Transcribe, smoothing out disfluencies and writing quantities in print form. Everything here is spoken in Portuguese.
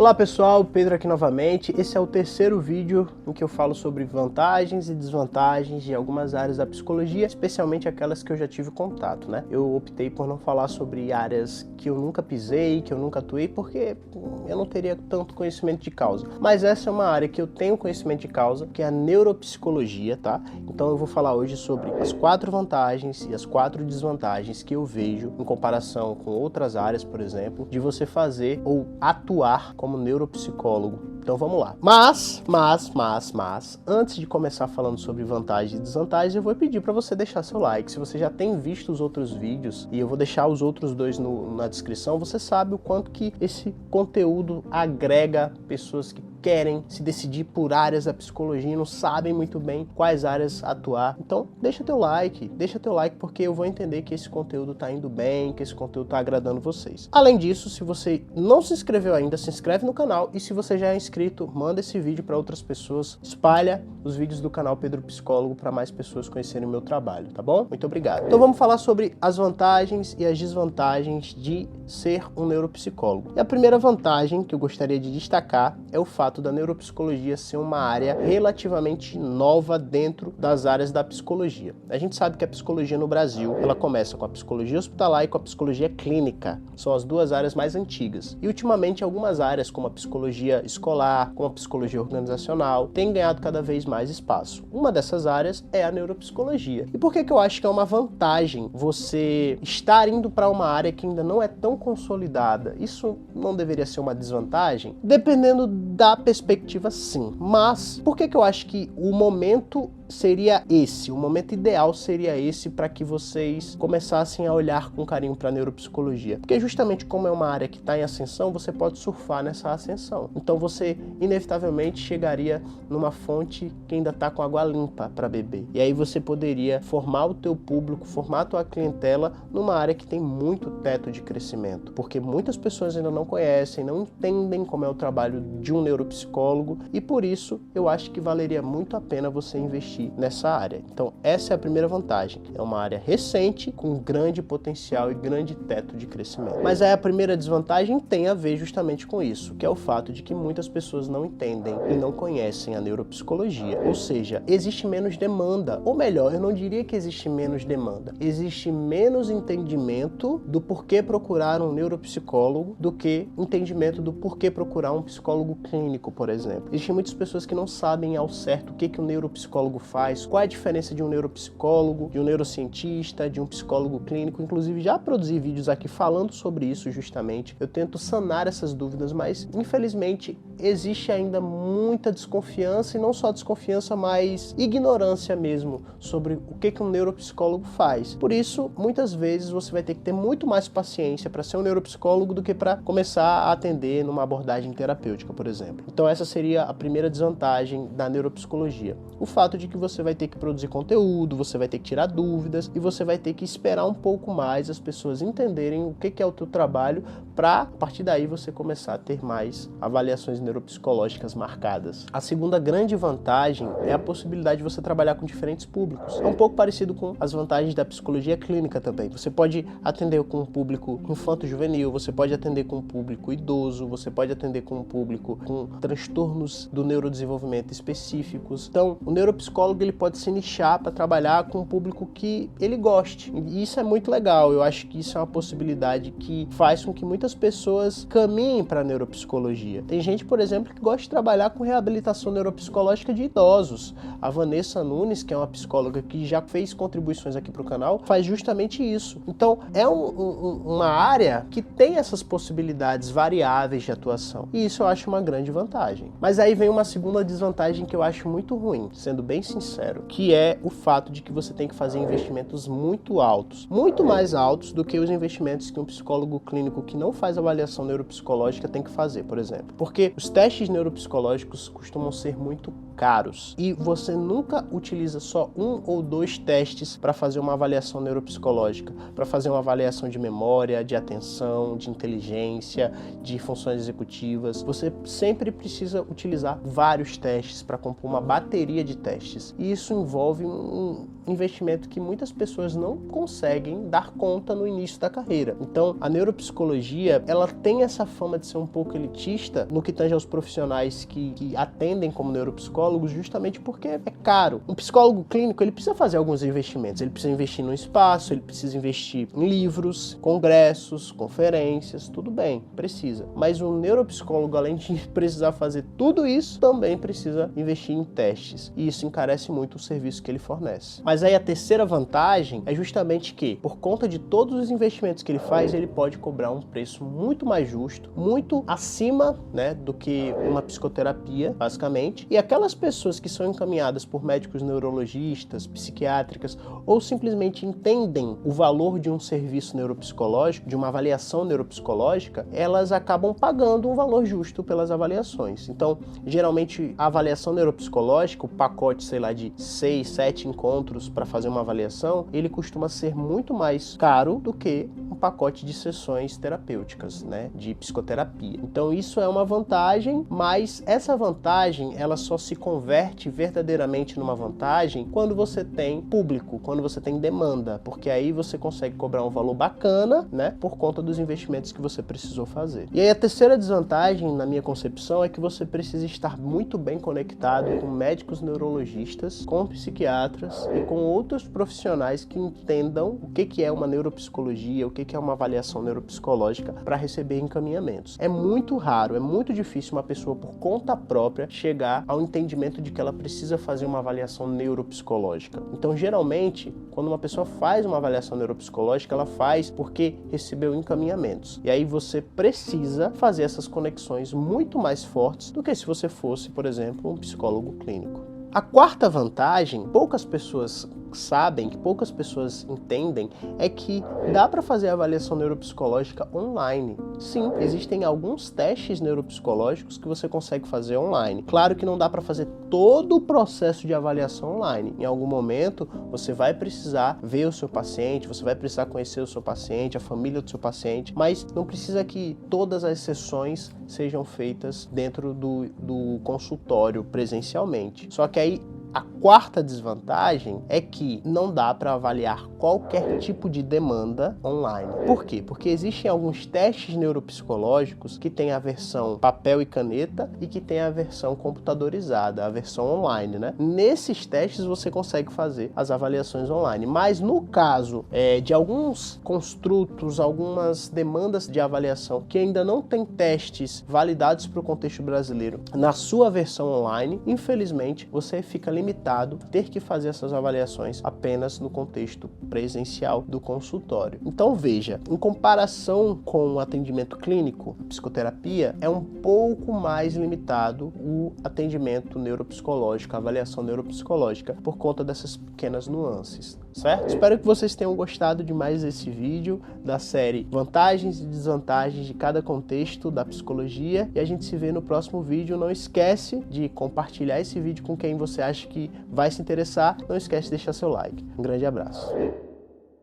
Olá pessoal, Pedro aqui novamente. Esse é o terceiro vídeo em que eu falo sobre vantagens e desvantagens de algumas áreas da psicologia, especialmente aquelas que eu já tive contato, né? Eu optei por não falar sobre áreas que eu nunca pisei, que eu nunca atuei, porque eu não teria tanto conhecimento de causa. Mas essa é uma área que eu tenho conhecimento de causa, que é a neuropsicologia, tá? Então eu vou falar hoje sobre as 4 vantagens e as 4 desvantagens que eu vejo em comparação com outras áreas, por exemplo, de você fazer ou atuar como neuropsicólogo. Então vamos lá. Mas, antes de começar falando sobre vantagens e desvantagens, eu vou pedir para você deixar seu like. Se você já tem visto os outros vídeos, e eu vou deixar os outros dois na descrição, você sabe o quanto que esse conteúdo agrega pessoas que querem se decidir por áreas da psicologia e não sabem muito bem quais áreas atuar. Então deixa teu like porque eu vou entender que esse conteúdo tá indo bem, que esse conteúdo tá agradando vocês. Além disso, se você não se inscreveu ainda, se inscreve no canal, e se você já é inscrito, manda esse vídeo para outras pessoas, espalha os vídeos do canal Pedro Psicólogo para mais pessoas conhecerem o meu trabalho, tá bom? Muito obrigado. Então vamos falar sobre as vantagens e as desvantagens de ser um neuropsicólogo. E a primeira vantagem que eu gostaria de destacar é o fato da neuropsicologia ser uma área relativamente nova dentro das áreas da psicologia. A gente sabe que a psicologia no Brasil, ela começa com a psicologia hospitalar e com a psicologia clínica. São as duas áreas mais antigas. E ultimamente algumas áreas, como a psicologia escolar, como a psicologia organizacional, têm ganhado cada vez mais espaço. Uma dessas áreas é a neuropsicologia. E por que eu acho que é uma vantagem você estar indo para uma área que ainda não é tão consolidada? Isso não deveria ser uma desvantagem? Dependendo da perspectiva, sim. Mas por que eu acho que o momento seria esse, o momento ideal seria esse para que vocês começassem a olhar com carinho para a neuropsicologia? Porque justamente como é uma área que está em ascensão, você pode surfar nessa ascensão. Então você inevitavelmente chegaria numa fonte que ainda está com água limpa para beber. E aí você poderia formar o teu público, formar a tua clientela numa área que tem muito teto de crescimento. Porque muitas pessoas ainda não conhecem, não entendem como é o trabalho de um neuropsicólogo, e por isso eu acho que valeria muito a pena você investir nessa área. Então essa é a primeira vantagem. É uma área recente, com grande potencial e grande teto de crescimento. Mas aí a primeira desvantagem tem a ver justamente com isso, que é o fato de que muitas pessoas não entendem e não conhecem a neuropsicologia. Ou seja, existe menos demanda. Ou melhor, eu não diria que existe menos demanda. Existe menos entendimento do porquê procurar um neuropsicólogo do que entendimento do porquê procurar um psicólogo clínico, por exemplo. Existem muitas pessoas que não sabem ao certo o que um neuropsicólogo faz, qual é a diferença de um neuropsicólogo, de um neurocientista, de um psicólogo clínico. Inclusive já produzi vídeos aqui falando sobre isso justamente. Eu tento sanar essas dúvidas, mas infelizmente existe ainda muita desconfiança, e não só desconfiança, mas ignorância mesmo sobre o que um neuropsicólogo faz. Por isso, muitas vezes você vai ter que ter muito mais paciência para ser um neuropsicólogo do que para começar a atender numa abordagem terapêutica, por exemplo. Então essa seria a primeira desvantagem da neuropsicologia. O fato de que você vai ter que produzir conteúdo, você vai ter que tirar dúvidas e você vai ter que esperar um pouco mais as pessoas entenderem o que é o teu trabalho, para a partir daí você começar a ter mais avaliações neuropsicológicas marcadas. A segunda grande vantagem é a possibilidade de você trabalhar com diferentes públicos. É um pouco parecido com as vantagens da psicologia clínica também. Você pode atender com um público infanto-juvenil, você pode atender com um público idoso, você pode atender com um público com transtornos do neurodesenvolvimento específicos. Então, o neuropsicólogo ele pode se nichar para trabalhar com um público que ele goste. E isso é muito legal. Eu acho que isso é uma possibilidade que faz com que muitas pessoas caminhem para a neuropsicologia. Tem gente, por exemplo, que gosta de trabalhar com reabilitação neuropsicológica de idosos. A Vanessa Nunes, que é uma psicóloga que já fez contribuições aqui para o canal, faz justamente isso. Então, é uma área que tem essas possibilidades variáveis de atuação. E isso eu acho uma grande vantagem. Mas aí vem uma segunda desvantagem que eu acho muito ruim, sendo bem sincero, que é o fato de que você tem que fazer investimentos muito altos, muito mais altos do que os investimentos que um psicólogo clínico que não faz avaliação neuropsicológica tem que fazer, por exemplo. Porque os testes neuropsicológicos costumam ser muito caros e você nunca utiliza só 1 ou 2 testes para fazer uma avaliação neuropsicológica, para fazer uma avaliação de memória, de atenção, de inteligência, de funções executivas. Você sempre precisa utilizar vários testes para compor uma bateria de testes, e isso envolve investimento que muitas pessoas não conseguem dar conta no início da carreira. Então, a neuropsicologia, ela tem essa fama de ser um pouco elitista no que tange aos profissionais que atendem como neuropsicólogos, justamente porque é caro. Um psicólogo clínico, ele precisa fazer alguns investimentos, ele precisa investir no espaço, ele precisa investir em livros, congressos, conferências, tudo bem, precisa. Mas um neuropsicólogo, além de precisar fazer tudo isso, também precisa investir em testes, e isso encarece muito o serviço que ele fornece. Mas aí a terceira vantagem é justamente que, por conta de todos os investimentos que ele faz, ele pode cobrar um preço muito mais justo, muito acima, né, do que uma psicoterapia, basicamente. E aquelas pessoas que são encaminhadas por médicos neurologistas, psiquiátricas, ou simplesmente entendem o valor de um serviço neuropsicológico, de uma avaliação neuropsicológica, elas acabam pagando um valor justo pelas avaliações. Então, geralmente, a avaliação neuropsicológica, o pacote, sei lá, de 6, 7 encontros para fazer uma avaliação, ele costuma ser muito mais caro do que um pacote de sessões terapêuticas, né, de psicoterapia. Então, isso é uma vantagem, mas essa vantagem, ela só se converte verdadeiramente numa vantagem quando você tem público, quando você tem demanda, porque aí você consegue cobrar um valor bacana, né, por conta dos investimentos que você precisou fazer. E aí a terceira desvantagem, na minha concepção, é que você precisa estar muito bem conectado com médicos neurologistas, com psiquiatras e com outros profissionais que entendam o que é uma neuropsicologia, o que é uma avaliação neuropsicológica para receber encaminhamentos. É muito raro, é muito difícil uma pessoa por conta própria chegar ao entendimento de que ela precisa fazer uma avaliação neuropsicológica. Então, geralmente, quando uma pessoa faz uma avaliação neuropsicológica, ela faz porque recebeu encaminhamentos. E aí você precisa fazer essas conexões muito mais fortes do que se você fosse, por exemplo, um psicólogo clínico. A quarta vantagem, poucas pessoas sabem, que poucas pessoas entendem, é que dá para fazer a avaliação neuropsicológica online. Sim, existem alguns testes neuropsicológicos que você consegue fazer online. Claro que não dá para fazer todo o processo de avaliação online. Em algum momento, você vai precisar ver o seu paciente, você vai precisar conhecer o seu paciente, a família do seu paciente, mas não precisa que todas as sessões sejam feitas dentro do consultório presencialmente. Só que aí a quarta desvantagem é que não dá para avaliar qualquer tipo de demanda online. Por quê? Porque existem alguns testes neuropsicológicos que tem a versão papel e caneta e que tem a versão computadorizada, a versão online, né? Nesses testes você consegue fazer as avaliações online, mas no caso de alguns construtos, algumas demandas de avaliação que ainda não tem testes validados para o contexto brasileiro na sua versão online, infelizmente você fica limitado a ter que fazer essas avaliações apenas no contexto presencial do consultório. Então veja, em comparação com o atendimento clínico, a psicoterapia é um pouco mais limitado o atendimento neuropsicológico, a avaliação neuropsicológica, por conta dessas pequenas nuances, certo? Espero que vocês tenham gostado de mais esse vídeo da série Vantagens e Desvantagens de cada contexto da psicologia, e a gente se vê no próximo vídeo. Não esquece de compartilhar esse vídeo com quem você acha que vai se interessar. Não esquece de deixar seu like. Um grande abraço.